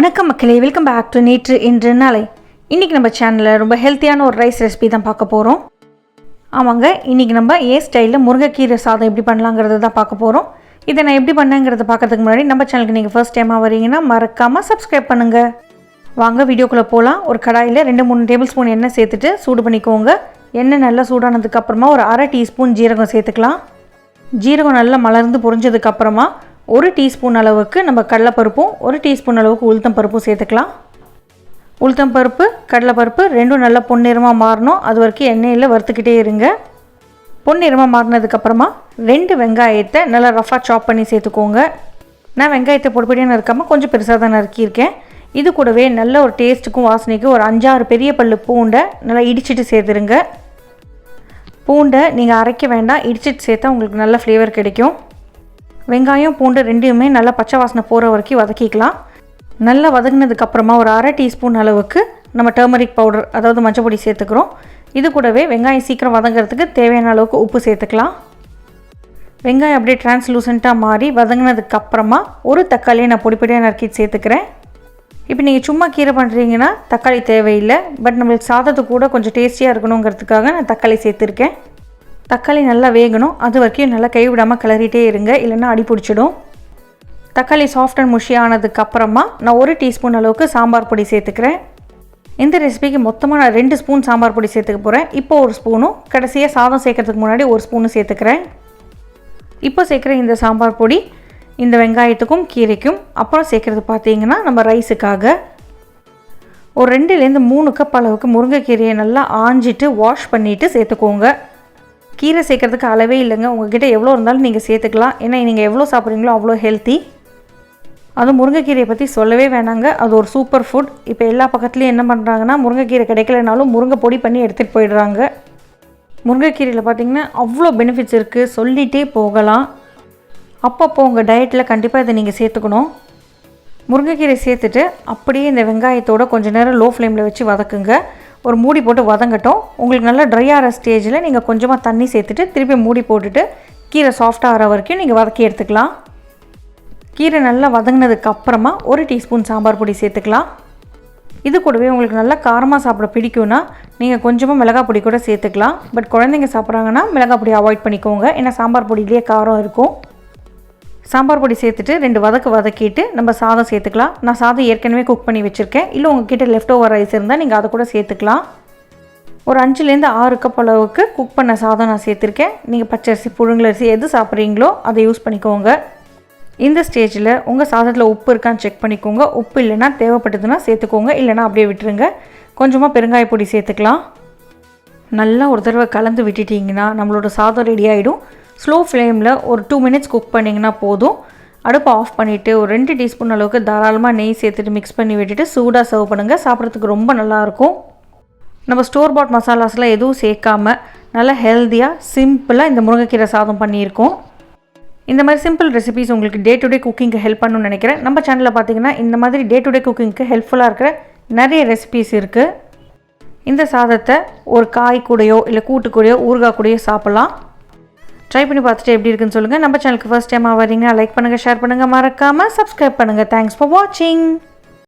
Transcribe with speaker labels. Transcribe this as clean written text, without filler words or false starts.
Speaker 1: வணக்கம் மக்களே, welcome back to நேற்று இன்று நாளை. இன்றைக்கி நம்ம சேனலில் ரொம்ப ஹெல்த்தியான ஒரு ரைஸ் ரெசிபி தான் பார்க்க போகிறோம். ஆமாங்க, இன்றைக்கி நம்ம ஸ்டைலில் முருங்கைக்கீரை சாதம் எப்படி பண்ணலாங்கிறத தான் பார்க்க போகிறோம். இதை நான் எப்படி பண்ணேங்கிறத பார்க்கறதுக்கு முன்னாடி நம்ம சேனலுக்கு நீங்கள் ஃபர்ஸ்ட் டைமாக வரீங்கன்னா மறக்காமல் சப்ஸ்கிரைப் பண்ணுங்கள். வாங்க வீடியோக்குள்ளே போகலாம். ஒரு கடாயில் 2-3 டேபிள் ஸ்பூன் எண்ணெய் சேர்த்துட்டு சூடு பண்ணிக்கோங்க. எண்ணெய் நல்லா சூடானதுக்கப்புறமா ஒரு அரை டீஸ்பூன் ஜீரகம் சேர்த்துக்கலாம். ஜீரகம் நல்லா மலர்ந்து பொரிஞ்சதுக்கப்புறமா 1 டீஸ்பூன் அளவுக்கு நம்ம கடலைப்பருப்பும் 1 டீஸ்பூன் அளவுக்கு உளுத்தம் பருப்பும் சேர்த்துக்கலாம். உளுத்தம் பருப்பு கடலைப்பருப்பு ரெண்டும் நல்லா பொன்னிறமாக மாறணும். அது வரைக்கும் எண்ணெயில் வறுத்துக்கிட்டே இருங்க. பொன்னிறமாக மாறினதுக்கப்புறமா 2 வெங்காயத்தை நல்லா ரஃபாக சாப் பண்ணி சேர்த்துக்கோங்க. நான் வெங்காயத்தை பொடிப்படியாக நறுக்காமல் கொஞ்சம் பெருசாக தான் நறுக்கியிருக்கேன். இது கூடவே நல்ல ஒரு டேஸ்ட்டுக்கும் வாசனைக்கும் ஒரு 5-6 பெரிய பல்லு பூண்டை நல்லா இடிச்சிட்டு சேர்த்துருங்க. பூண்டை நீங்கள் அரைக்க வேண்டாம், இடிச்சிட்டு சேர்த்தா உங்களுக்கு நல்ல ஃப்ளேவர் கிடைக்கும். வெங்காயம் பூண்டு ரெண்டையுமே நல்லா பச்சை வாசனை போகிற வரைக்கும் வதக்கிக்கலாம். நல்லா வதங்கினதுக்கப்புறமா ஒரு அரை டீஸ்பூன் அளவுக்கு நம்ம டர்மரிக் பவுடர், அதாவது மஞ்சள் பொடி சேர்த்துக்கிறோம். இது கூடவே வெங்காயம் சீக்கிரம் வதங்கிறதுக்கு தேவையான அளவுக்கு உப்பு சேர்த்துக்கலாம். வெங்காயம் அப்படியே டிரான்ஸ்லூசண்ட்டாக மாறி வதங்கினதுக்கப்புறமா ஒரு தக்காளியை நான் பொடிப்படியாக நறுக்கிட்டு சேர்த்துக்கிறேன். இப்போ நீங்கள் சும்மா கீரை பண்ணுறீங்கன்னா தக்காளி தேவையில்லை, பட் நம்மளுக்கு சாதத்து கூட கொஞ்சம் டேஸ்டியாக இருக்கணுங்கிறதுக்காக நான் தக்காளி சேர்த்துருக்கேன். தக்காளி நல்லா வேகணும், அது வரைக்கும் நல்லா கைவிடாமல் கிளறிட்டே இருங்க, இல்லைன்னா அடி பிடிச்சிடும். தக்காளி சாஃப்ட் அண்ட் முஷி ஆனதுக்கப்புறமா நான் 1 டீஸ்பூன் அளவுக்கு சாம்பார் பொடி சேர்த்துக்கிறேன். இந்த ரெசிபிக்கு மொத்தமாக நான் 2 ஸ்பூன் சாம்பார் பொடி சேர்த்துக்க போகிறேன். இப்போ 1 ஸ்பூனும் கடைசியாக சாதம் சேர்க்கறதுக்கு முன்னாடி 1 ஸ்பூனும் சேர்த்துக்கிறேன். இப்போ சேர்க்குற இந்த சாம்பார் பொடி இந்த வெங்காயத்துக்கும் கீரைக்கும் அப்புறம் சேர்க்குறது பார்த்தீங்கன்னா நம்ம ரைஸுக்காக ஒரு 2-3 கப் அளவுக்கு முருங்கைக்கீரையை நல்லா ஆஞ்சிட்டு வாஷ் பண்ணிவிட்டு சேர்த்துக்கோங்க. கீரை சேர்க்குறதுக்கு அளவே இல்லைங்க, உங்கள்கிட்ட எவ்வளோ இருந்தாலும் நீங்கள் சேர்த்துக்கலாம். ஏன்னா நீங்கள் எவ்வளோ சாப்பிட்றீங்களோ அவ்வளோ ஹெல்த்தி. அதுவும் முருங்கைக்கீரையை பற்றி சொல்லவே வேணாங்க, அது ஒரு சூப்பர் ஃபுட். இப்போ எல்லா பக்கத்துலேயும் என்ன பண்ணுறாங்கன்னா முருங்கைக்கீரை கிடைக்கலனாலும் முருங்கை பொடி பண்ணி எடுத்துகிட்டு போயிடுறாங்க. முருங்கைக்கீரையில் பார்த்திங்கன்னா அவ்வளோ பெனிஃபிட்ஸ் இருக்குது, சொல்லிகிட்டே போகலாம். அப்பப்போ உங்கள் டயட்டில் கண்டிப்பாக இதை நீங்கள் சேர்த்துக்கணும். முருங்கைக்கீரை சேர்த்துட்டு அப்படியே இந்த வெங்காயத்தோடு கொஞ்சம் நேரம் லோ ஃப்ளேமில் வச்சு வதக்குங்க. ஒரு மூடி போட்டு வதங்கட்டும். உங்களுக்கு நல்லா ட்ரை ஆகிற ஸ்டேஜில் நீங்கள் கொஞ்சமாக தண்ணி சேர்த்துட்டு திருப்பி மூடி போட்டுட்டு கீரை சாஃப்டாக ஆகிற வரைக்கும் நீங்கள் வதக்கி எடுத்துக்கலாம். கீரை நல்லா வதங்கினதுக்கப்புறமா 1 டீஸ்பூன் சாம்பார் பொடி சேர்த்துக்கலாம். இது கூடவே உங்களுக்கு நல்லா காரமாக சாப்பிட பிடிக்கும்னா நீங்கள் கொஞ்சமாக மிளகாய் பொடி கூட சேர்த்துக்கலாம். பட் குழந்தைங்க சாப்பிட்றாங்கன்னா மிளகாய் பொடி அவாய்ட் பண்ணிக்கோங்க, ஏன்னா சாம்பார் பொடியிலேயே காரம் இருக்கும். சாம்பார் பொடி சேர்த்துட்டு 2 வதக்கிட்டு நம்ம சாதம் சேர்த்துக்கலாம். நான் சாதம் ஏற்கனவே குக் பண்ணி வச்சுருக்கேன். இல்லை உங்கள்கிட்ட லெஃப்ட் ஓவர் ரைஸ் இருந்தால் நீங்கள் அதை கூட சேர்த்துக்கலாம். ஒரு 5-6 கப் அளவுக்கு குக் பண்ண சாதம் நான் சேர்த்துருக்கேன். நீங்கள் பச்சரிசி புழுங்கலரிசி எது சாப்பிட்றீங்களோ அதை யூஸ் பண்ணிக்கோங்க. இந்த ஸ்டேஜில் உங்கள் சாதத்தில் உப்பு இருக்கான்னு செக் பண்ணிக்கோங்க. உப்பு இல்லைன்னா தேவைப்பட்டதுன்னா சேர்த்துக்கோங்க, இல்லைனா அப்படியே விட்டுருங்க. கொஞ்சமாக பெருங்காய பொடி சேர்த்துக்கலாம். நல்லா ஒரு தடவை கலந்து விட்டுட்டிங்கன்னா நம்மளோட சாதம் ரெடி ஆகிடும். ஸ்லோ ஃப்ளேமில் ஒரு 2 மினிட்ஸ் குக் பண்ணிங்கன்னா போதும். அடுப்பை ஆஃப் பண்ணிவிட்டு ஒரு 2 டீஸ்பூன் அளவுக்கு தாராளமாக நெய் சேர்த்துட்டு மிக்ஸ் பண்ணி விட்டுட்டு சூடாக சர்வ் பண்ணுங்கள். சாப்பிட்றதுக்கு ரொம்ப நல்லாயிருக்கும். நம்ம ஸ்டோர் பாட் மசாலாஸ்லாம் எதுவும் சேர்க்காமல் நல்லா ஹெல்த்தியாக சிம்பிளாக இந்த முருங்கைக்கீரை சாதம் பண்ணியிருக்கோம். இந்த மாதிரி சிம்பிள் ரெசிபிஸ் உங்களுக்கு டே டு டே குக்கிங்க்கு ஹெல்ப் பண்ணணும்னு நினைக்கிறேன். நம்ம சேனலில் பார்த்திங்கன்னா இந்த மாதிரி டே டு டே குக்கிங்க்கு ஹெல்ப்ஃபுல்லாக இருக்கிற நிறைய ரெசிபிஸ் இருக்குது. இந்த சாதத்தை ஒரு காய் கூடையோ இல்லை கூட்டு கூடையோ ஊறுகாய் கூடையோ சாப்பிட்லாம். ட்ரை பண்ணி பார்த்துட்டு எப்படி இருக்குன்னு சொல்லுங்கள். நம்ம சேனலுக்கு ஃபர்ஸ்ட் டைமாக வரீங்கன்னா லைக் பண்ணுங்கள், ஷேர் பண்ணுங்கள், மறக்காமல் சப்ஸ்கிரைப் பண்ணுங்கள். தேங்க்ஸ் ஃபார் வாட்சிங்.